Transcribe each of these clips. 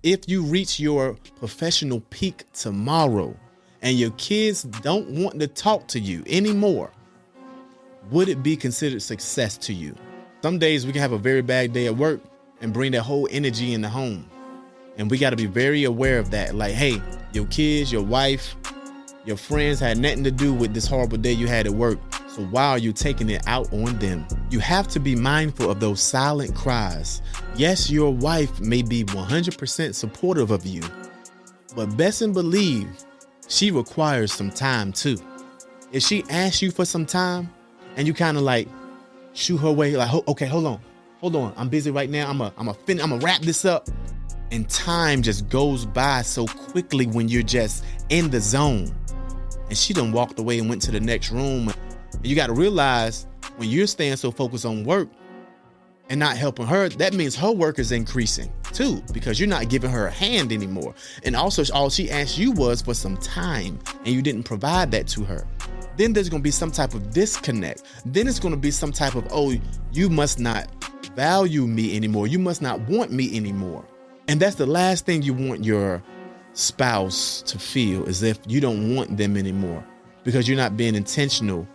If you reach your professional peak tomorrow and your kids don't want to talk to you anymore, would it be considered success to you? Some days we can have a very bad day at work and bring that whole energy in the home. And we got to be very aware of that. Like, hey, your kids, your wife, your friends had nothing to do with this horrible day you had at work. So why are you taking it out on them? You have to be mindful of those silent cries. Yes, your wife may be 100% supportive of you, but best and believe she requires some time too. If she asks you for some time and you kind of like shoo her away, like, okay, hold on. I'm busy right now. I'm gonna wrap this up. And time just goes by so quickly when you're just in the zone. And she done walked away and went to the next room. And you got to realize when you're staying so focused on work and not helping her, that means her work is increasing too, because you're not giving her a hand anymore. And also all she asked you was for some time and you didn't provide that to her. Then there's going to be some type of disconnect. Then it's going to be some type of, oh, you must not value me anymore. You must not want me anymore. And that's the last thing you want your spouse to feel, as if you don't want them anymore, because you're not being intentional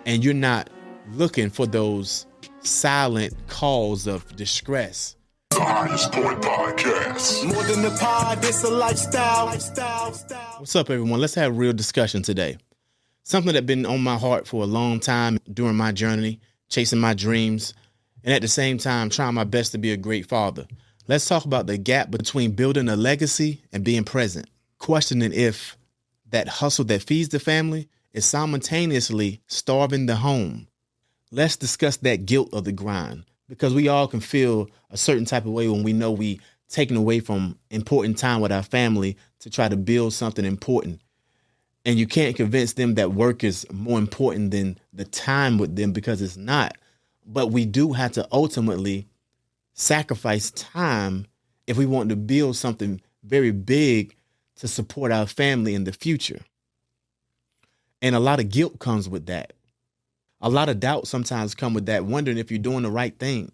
and you're not looking for those silent calls of distress. The Highest Point Podcast. More than the pod, it's a lifestyle. What's up, everyone? Let's have a real discussion today. Something that's been on my heart for a long time during my journey, chasing my dreams, and at the same time, trying my best to be a great father. Let's talk about the gap between building a legacy and being present. Questioning if that hustle that feeds the family is simultaneously starving the home. Let's discuss that guilt of the grind, because we all can feel a certain type of way when we know we taken away from important time with our family to try to build something important. And you can't convince them that work is more important than the time with them, because it's not. But we do have to ultimately sacrifice time if we want to build something very big to support our family in the future. And a lot of guilt comes with that. A lot of doubt sometimes come with that, wondering if you're doing the right thing.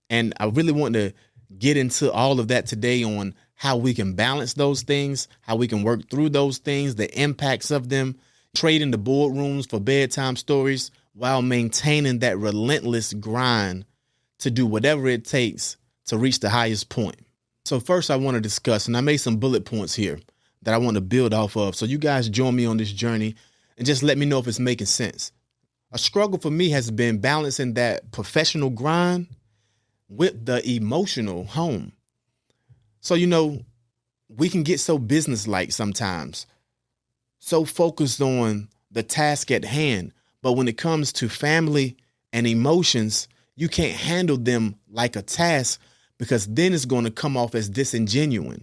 And I really want to get into all of that today on how we can balance those things, how we can work through those things, the impacts of them, trading the boardrooms for bedtime stories while maintaining that relentless grind to do whatever it takes to reach the highest point. So first I want to discuss, and I made some bullet points here that I want to build off of. So you guys join me on this journey and just let me know if it's making sense. A struggle for me has been balancing that professional grind with the emotional home. So, we can get so businesslike sometimes, so focused on the task at hand. But when it comes to family and emotions, you can't handle them like a task, because then it's going to come off as disingenuous.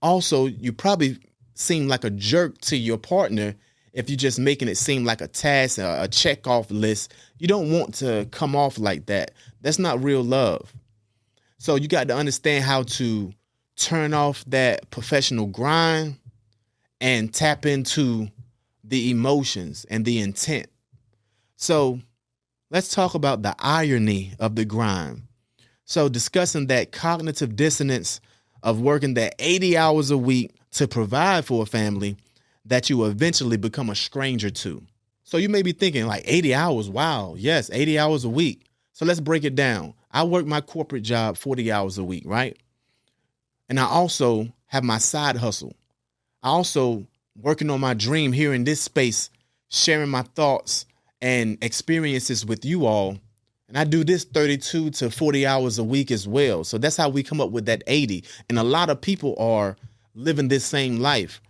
Also, you probably seem like a jerk to your partner if you're just making it seem like a task, a check-off list. You don't want to come off like that. That's not real love. So you got to understand how to turn off that professional grind and tap into the emotions and the intent. So let's talk about the irony of the grind. So discussing that cognitive dissonance of working that 80 hours a week to provide for a family that you eventually become a stranger to. So you may be thinking like 80 hours. Wow. Yes, 80 hours a week. So let's break it down. I work my corporate job 40 hours a week, right? And I also have my side hustle. I also working on my dream here in this space, sharing my thoughts and experiences with you all. And I do this 32 to 40 hours a week as well. So that's how we come up with that 80. And a lot of people are living this same life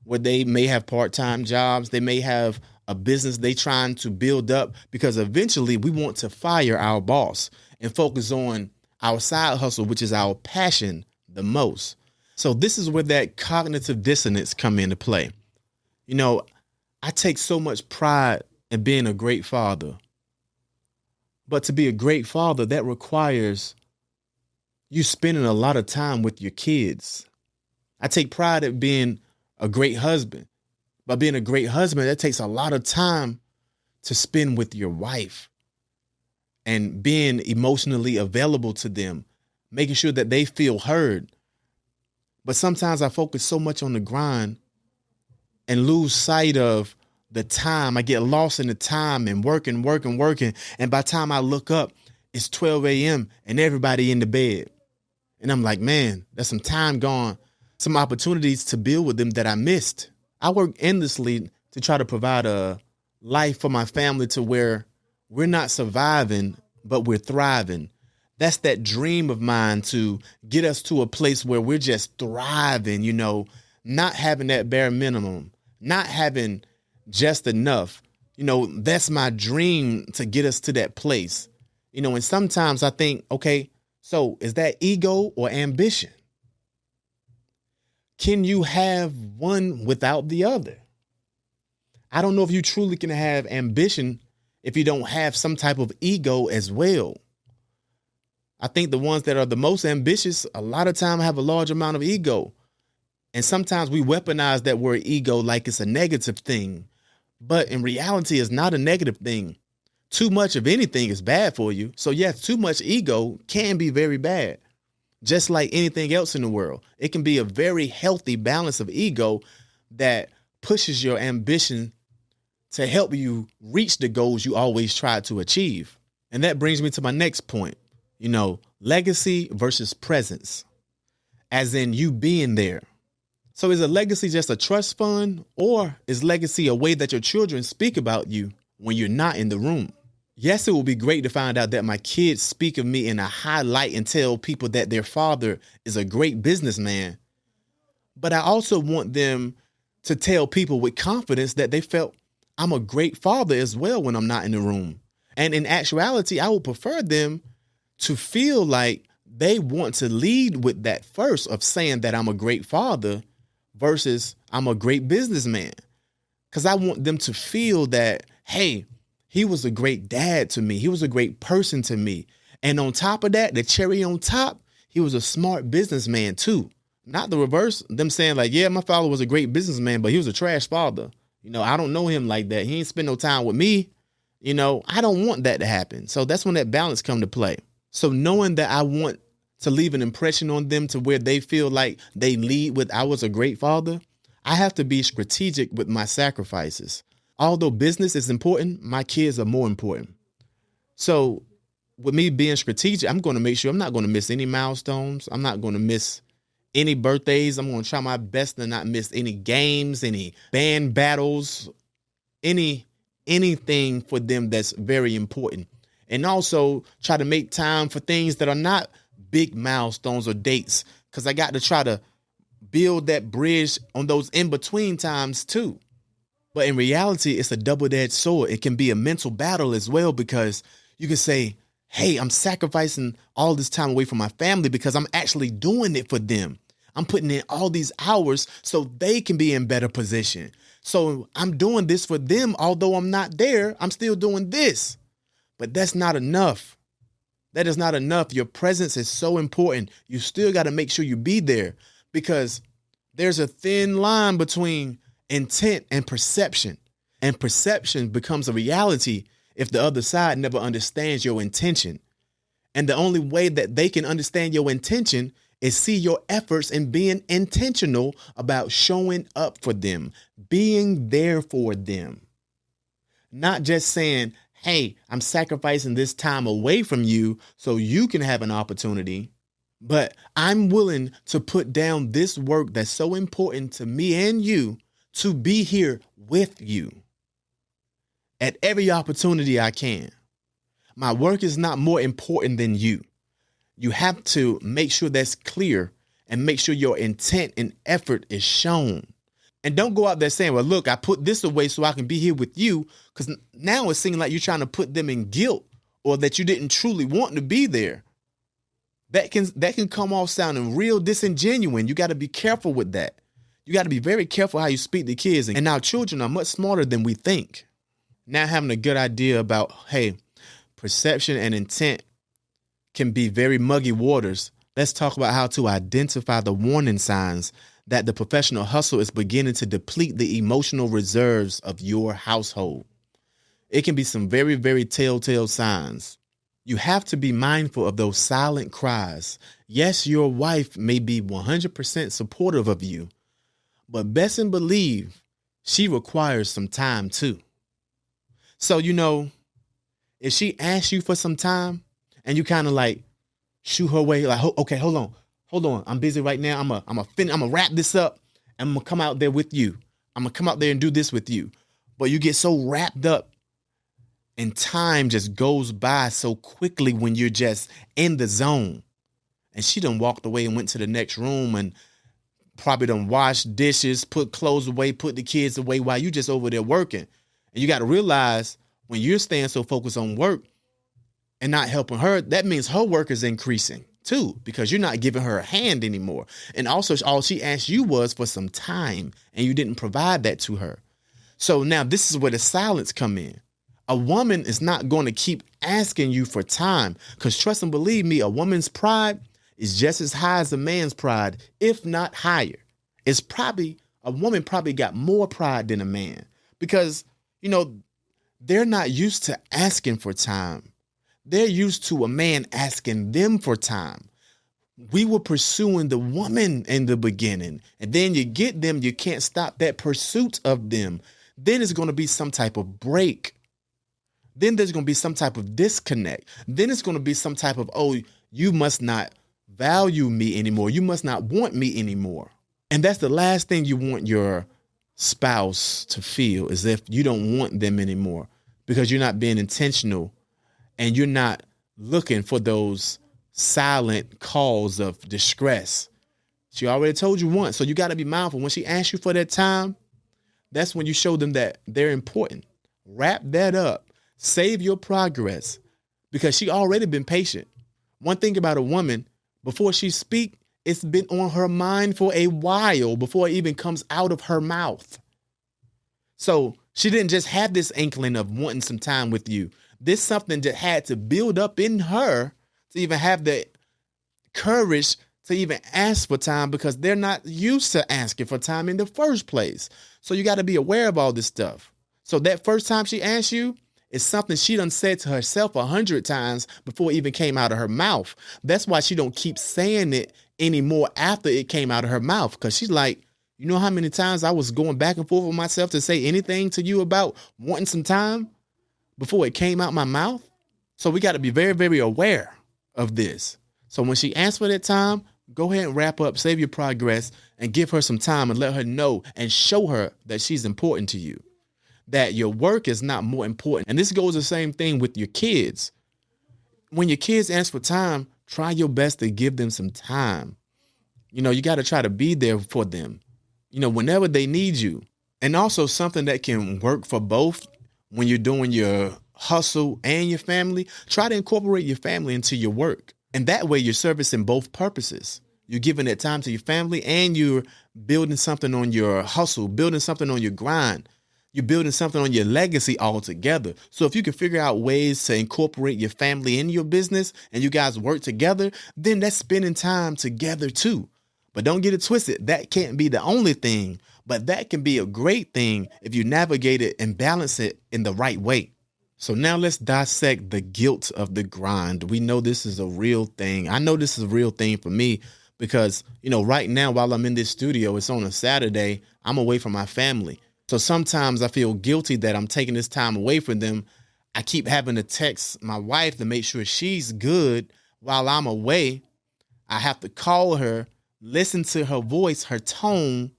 where they may have part-time jobs. They may have a business they trying to build up, because eventually we want to fire our boss and focus on our side hustle, which is our passion the most. So this is where that cognitive dissonance come into play. I take so much pride in being a great father. But to be a great father, that requires you spending a lot of time with your kids. I take pride at being a great husband. But being a great husband, that takes a lot of time to spend with your wife and being emotionally available to them, making sure that they feel heard. But sometimes I focus so much on the grind and lose sight of the time. I get lost in the time and working. And by the time I look up, it's 12 a.m. and everybody in the bed. And I'm like, man, there's some time gone, some opportunities to build with them that I missed. I work endlessly to try to provide a life for my family to where we're not surviving, but we're thriving. That's that dream of mine, to get us to a place where we're just thriving, not having that bare minimum, not having just enough. That's my dream, to get us to that place. And sometimes I think, okay, so is that ego or ambition? Can you have one without the other? I don't know if you truly can have ambition if you don't have some type of ego as well. I think the ones that are the most ambitious a lot of time have a large amount of ego. And sometimes we weaponize that word ego like it's a negative thing. But in reality, it's not a negative thing. Too much of anything is bad for you. So yes, too much ego can be very bad. Just like anything else in the world. It can be a very healthy balance of ego that pushes your ambition to help you reach the goals you always try to achieve. And that brings me to my next point. Legacy versus presence, as in you being there. So is a legacy just a trust fund, or is legacy a way that your children speak about you when you're not in the room? Yes, it will be great to find out that my kids speak of me in a high light and tell people that their father is a great businessman. But I also want them to tell people with confidence that they felt I'm a great father as well when I'm not in the room. And in actuality, I would prefer them to feel like they want to lead with that first, of saying that I'm a great father versus I'm a great businessman. Because I want them to feel that, hey, he was a great dad to me. He was a great person to me. And on top of that, the cherry on top, he was a smart businessman too. Not the reverse, them saying like, yeah, my father was a great businessman, but he was a trash father. I don't know him like that. He ain't spend no time with me. I don't want that to happen. So that's when that balance come to play. So knowing that I want to leave an impression on them to where they feel like they lead with I was a great father, I have to be strategic with my sacrifices. Although business is important, my kids are more important. So with me being strategic, I'm going to make sure I'm not going to miss any milestones. I'm not going to miss any birthdays. I'm going to try my best to not miss any games, any band battles, anything for them that's very important. And also try to make time for things that are not big milestones or dates, because I got to try to build that bridge on those in-between times too. But in reality, it's a double-edged sword. It can be a mental battle as well, because you can say, hey, I'm sacrificing all this time away from my family because I'm actually doing it for them. I'm putting in all these hours so they can be in better position. So I'm doing this for them. Although I'm not there, I'm still doing this. But that's not enough. That is not enough. Your presence is so important. You still got to make sure you be there, because there's a thin line between intent and perception. And perception becomes a reality if the other side never understands your intention. And the only way that they can understand your intention is see your efforts in being intentional about showing up for them, being there for them. Not just saying, hey, I'm sacrificing this time away from you so you can have an opportunity, but I'm willing to put down this work that's so important to me and you to be here with you at every opportunity I can. My work is not more important than you. You have to make sure that's clear and make sure your intent and effort is shown. And don't go out there saying, well, look, I put this away so I can be here with you, because now it's seeming like you're trying to put them in guilt, or that you didn't truly want to be there. That can come off sounding real disingenuous. You got to be careful with that. You got to be very careful how you speak to kids. And our children are much smarter than we think. Now having a good idea about, hey, perception and intent can be very muggy waters. Let's talk about how to identify the warning signs that the professional hustle is beginning to deplete the emotional reserves of your household. It can be some very, very telltale signs. You have to be mindful of those silent cries. Yes, your wife may be 100% supportive of you, but best and believe she requires some time too. So, if she asks you for some time and you kind of like shoot her way, like, okay, hold on. I'm busy right now. I'm gonna wrap this up and I'm gonna come out there with you. I'm gonna come out there and do this with you. But you get so wrapped up and time just goes by so quickly when you're just in the zone. And she done walked away and went to the next room and probably done washed dishes, put clothes away, put the kids away while you just over there working. And you got to realize when you're staying so focused on work and not helping her, that means her work is increasing too, because you're not giving her a hand anymore. And also all she asked you was for some time and you didn't provide that to her. So now this is where the silence come in. A woman is not going to keep asking you for time because trust and believe me, a woman's pride is just as high as a man's pride, if not higher. A woman probably got more pride than a man because, they're not used to asking for time. They're used to a man asking them for time. We were pursuing the woman in the beginning, and then you get them, you can't stop that pursuit of them. Then it's going to be some type of break. Then there's going to be some type of disconnect. Then it's going to be some type of, oh, you must not value me anymore. You must not want me anymore. And that's the last thing you want your spouse to feel, is if you don't want them anymore because you're not being intentional and you're not looking for those silent calls of distress. She already told you once, so you got to be mindful. When she asks you for that time, that's when you show them that they're important. Wrap that up. Save your progress because she already been patient. One thing about a woman, before she speak, it's been on her mind for a while before it even comes out of her mouth. So she didn't just have this inkling of wanting some time with you. This something that had to build up in her to even have the courage to even ask for time because they're not used to asking for time in the first place. So you got to be aware of all this stuff. So that first time she asked you, it's something she done said to herself 100 times before it even came out of her mouth. That's why she don't keep saying it anymore after it came out of her mouth. Because she's like, you know how many times I was going back and forth with myself to say anything to you about wanting some time before it came out my mouth? So we got to be very, very aware of this. So when she asks for that time, go ahead and wrap up, save your progress, and give her some time and let her know and show her that she's important to you. That your work is not more important. And this goes the same thing with your kids. When your kids ask for time, try your best to give them some time. You got to try to be there for them, whenever they need you. And also something that can work for both when you're doing your hustle and your family, try to incorporate your family into your work. And that way you're servicing both purposes. You're giving that time to your family and you're building something on your hustle, building something on your grind. You're building something on your legacy altogether. So if you can figure out ways to incorporate your family in your business and you guys work together, then that's spending time together too. But don't get it twisted. That can't be the only thing, but that can be a great thing if you navigate it and balance it in the right way. So now let's dissect the guilt of the grind. We know this is a real thing. I know this is a real thing for me because, right now while I'm in this studio, it's on a Saturday, I'm away from my family. So sometimes I feel guilty that I'm taking this time away from them. I keep having to text my wife to make sure she's good while I'm away. I have to call her, listen to her voice, her tone,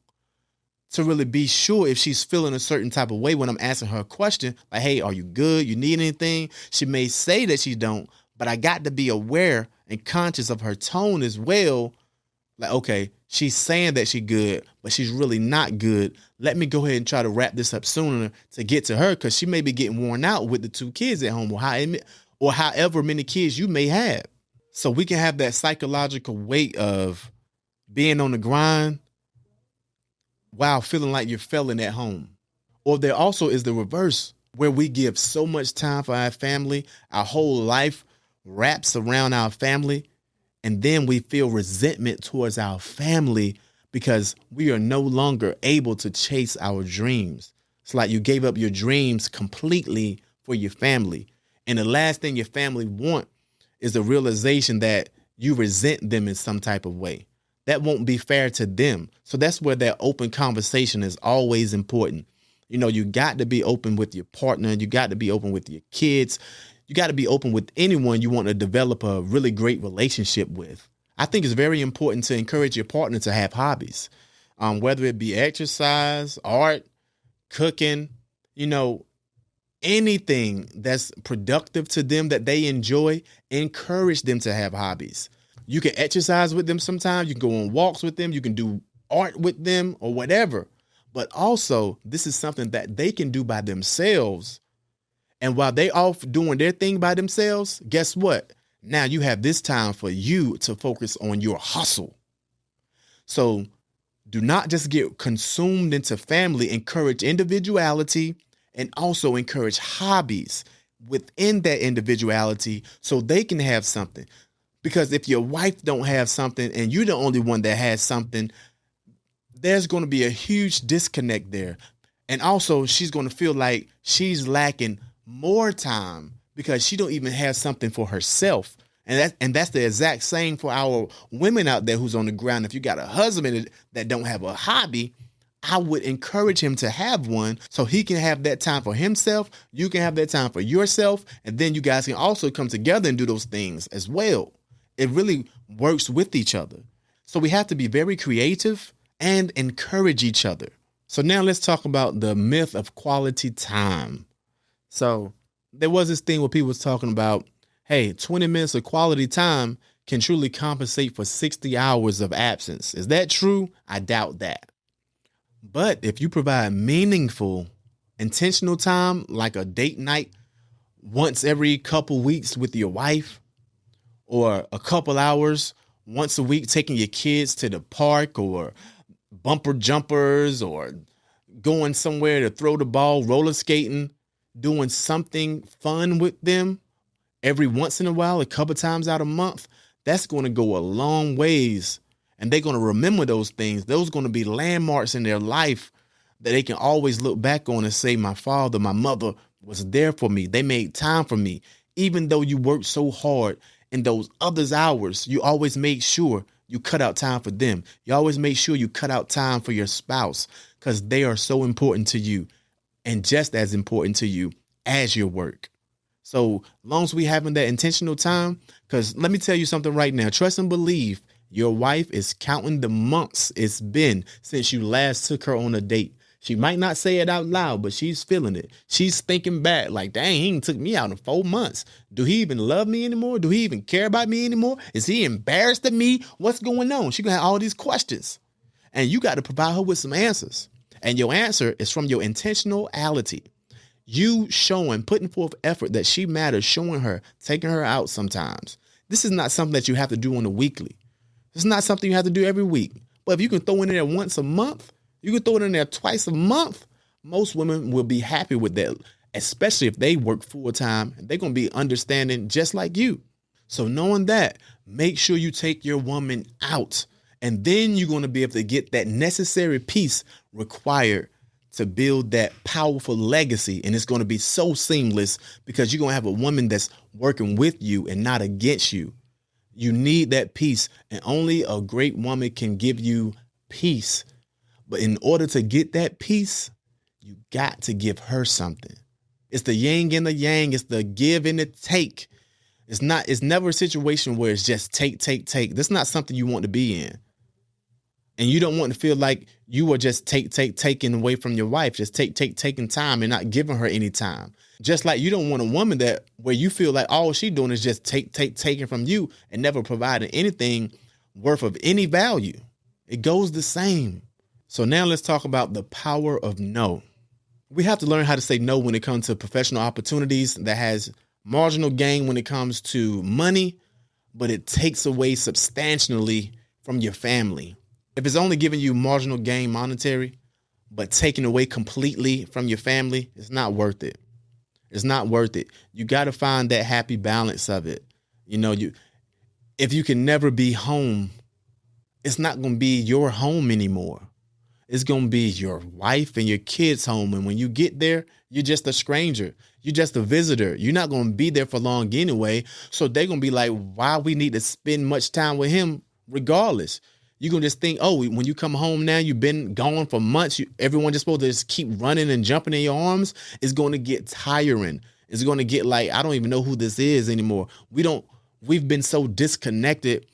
to really be sure if she's feeling a certain type of way when I'm asking her a question. Like, hey, are you good? You need anything? She may say that she don't, but I got to be aware and conscious of her tone as well. Like, okay, she's saying that she's good, but she's really not good. Let me go ahead and try to wrap this up sooner to get to her because she may be getting worn out with the 2 kids at home or however many kids you may have. So we can have that psychological weight of being on the grind while feeling like you're failing at home. Or there also is the reverse where we give so much time for our family, our whole life wraps around our family, and then we feel resentment towards our family because we are no longer able to chase our dreams. It's like you gave up your dreams completely for your family. And the last thing your family want is the realization that you resent them in some type of way. That won't be fair to them. So that's where that open conversation is always important. You got to be open with your partner. You got to be open with your kids. You got to be open with anyone you want to develop a really great relationship with. I think it's very important to encourage your partner to have hobbies, whether it be exercise, art, cooking, anything that's productive to them that they enjoy. Encourage them to have hobbies. You can exercise with them sometimes. You can go on walks with them. You can do art with them or whatever. But also, this is something that they can do by themselves. And while they off doing their thing by themselves, guess what? Now you have this time for you to focus on your hustle. So do not just get consumed into family. Encourage individuality and also encourage hobbies within that individuality so they can have something. Because if your wife don't have something and you're the only one that has something, there's going to be a huge disconnect there. And also she's going to feel like she's lacking more time because she don't even have something for herself. And that's the exact same for our women out there who's on the ground. If you got a husband that don't have a hobby, I would encourage him to have one so he can have that time for himself. You can have that time for yourself. And then you guys can also come together and do those things as well. It really works with each other. So we have to be very creative and encourage each other. So now let's talk about the myth of quality time. So there was this thing where people was talking about, hey, 20 minutes of quality time can truly compensate for 60 hours of absence. Is that true? I doubt that. But if you provide meaningful, intentional time, like a date night once every couple weeks with your wife, or a couple hours once a week taking your kids to the park, or bumper jumpers, or going somewhere to throw the ball, roller skating, doing something fun with them every once in a while, a couple times out a month, that's going to go a long ways. And they're going to remember those things. Those are going to be landmarks in their life that they can always look back on and say, my father, my mother was there for me. They made time for me. Even though you worked so hard in those other hours, you always make sure you cut out time for them. You always make sure you cut out time for your spouse because they are so important to you and just as important to you as your work. So long as we having that intentional time, because let me tell you something right now, trust and believe your wife is counting the months it's been since you last took her on a date. She might not say it out loud, but she's feeling it. She's thinking back like, dang, he ain't took me out in 4 months. Do he even love me anymore? Do he even care about me anymore? Is he embarrassed of me? What's going on? She's going to have all these questions. And you got to provide her with some answers. And your answer is from your intentionality. You showing, putting forth effort that she matters, showing her, taking her out sometimes. This is not something that you have to do on a weekly. It's not something you have to do every week. But if you can throw it in there once a month, you can throw it in there twice a month, most women will be happy with that, especially if they work full time. They're going to be understanding just like you. So knowing that, make sure you take your woman out. And then you're going to be able to get that necessary piece required to build that powerful legacy. And it's going to be so seamless because you're going to have a woman that's working with you and not against you. You need that peace, and only a great woman can give you peace. But in order to get that peace, you got to give her something. It's the yin and the yang. It's the give and the take. It's never a situation where it's just take. That's not something you want to be in. And you don't want to feel like you are just taking away from your wife, just taking time and not giving her any time. Just like you don't want a woman that where you feel like all she's doing is just taking from you and never providing anything worth of any value. It goes the same. So now let's talk about the power of no. We have to learn how to say no when it comes to professional opportunities that has marginal gain when it comes to money, but it takes away substantially from your family. If it's only giving you marginal gain monetary, but taking away completely from your family, it's not worth it. It's not worth it. You got to find that happy balance of it. If you can never be home, it's not going to be your home anymore. It's going to be your wife and your kids' home. And when you get there, you're just a stranger. You're just a visitor. You're not going to be there for long anyway. So they're going to be like, why we need to spend much time with him regardless? You're going to just think, oh, when you come home now, you've been gone for months. Everyone just supposed to just keep running and jumping in your arms. It's going to get tiring. It's going to get like, I don't even know who this is anymore. We've been so disconnected.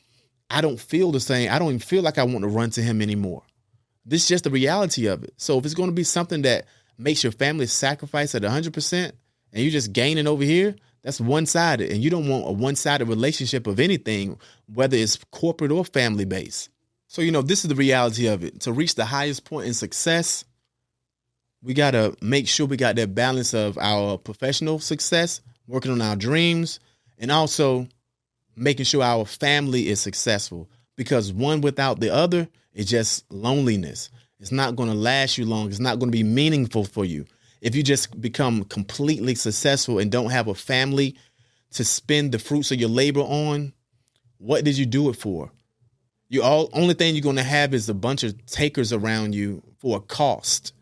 I don't feel the same. I don't even feel like I want to run to him anymore. This is just the reality of it. So if it's going to be something that makes your family sacrifice at 100% and you're just gaining over here, that's one-sided. And you don't want a one-sided relationship of anything, whether it's corporate or family-based. So, this is the reality of it. To reach the highest point in success, we got to make sure we got that balance of our professional success, working on our dreams, and also making sure our family is successful. Because one without the other is just loneliness. It's not going to last you long. It's not going to be meaningful for you. If you just become completely successful and don't have a family to spend the fruits of your labor on, what did you do it for? Only thing you're going to have is a bunch of takers around you for a cost.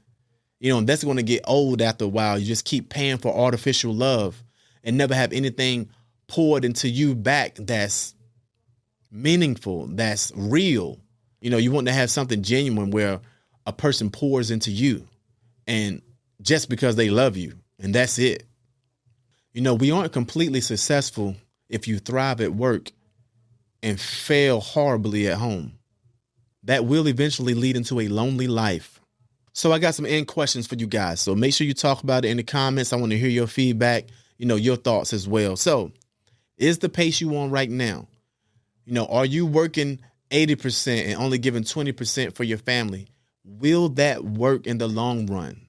And that's going to get old after a while. You just keep paying for artificial love and never have anything poured into you back that's meaningful, that's real. You want to have something genuine where a person pours into you and just because they love you, and that's it. We aren't completely successful if you thrive at work and fail horribly at home. That will eventually lead into a lonely life. So I got some end questions for you guys. So make sure you talk about it in the comments. I want to hear your feedback, your thoughts as well. So is the pace you on right now? Are you working 80% and only giving 20% for your family? Will that work in the long run?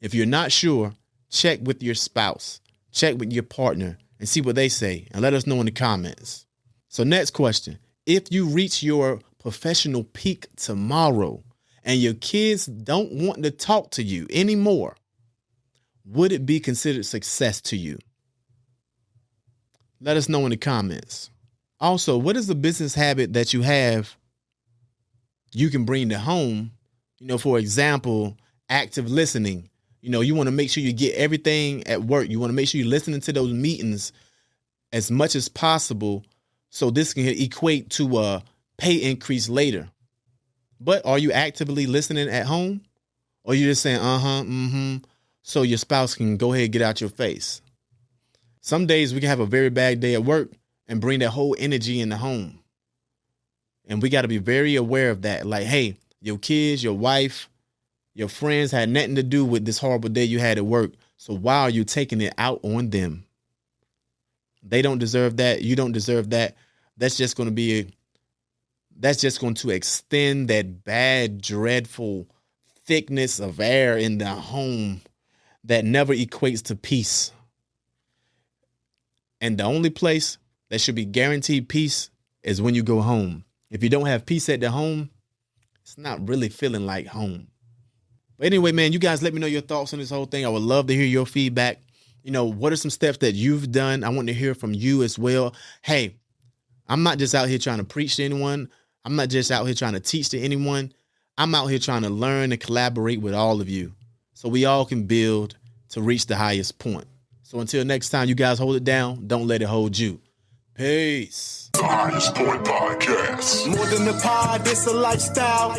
If you're not sure, check with your spouse, check with your partner and see what they say and let us know in the comments. So next question, if you reach your professional peak tomorrow and your kids don't want to talk to you anymore, would it be considered success to you? Let us know in the comments. Also, what is the business habit that you have you can bring to home? For example, active listening. You want to make sure you get everything at work. You want to make sure you're listening to those meetings as much as possible so this can equate to a pay increase later. But are you actively listening at home? Or you just saying, so your spouse can go ahead and get out your face? Some days we can have a very bad day at work and bring that whole energy in the home. And we got to be very aware of that. Like, hey, your kids, your wife, your friends had nothing to do with this horrible day you had at work. So why are you taking it out on them? They don't deserve that. You don't deserve that. That's just going to extend that bad, dreadful thickness of air in the home that never equates to peace. And the only place that should be guaranteed peace is when you go home. If you don't have peace at the home, it's not really feeling like home. But anyway, man, you guys let me know your thoughts on this whole thing. I would love to hear your feedback. What are some steps that you've done? I want to hear from you as well. Hey, I'm not just out here trying to preach to anyone. I'm not just out here trying to teach to anyone. I'm out here trying to learn and collaborate with all of you so we all can build to reach the highest point. So until next time, you guys hold it down. Don't let it hold you. Peace. The Highest Point Podcast. More than a pod, it's a lifestyle.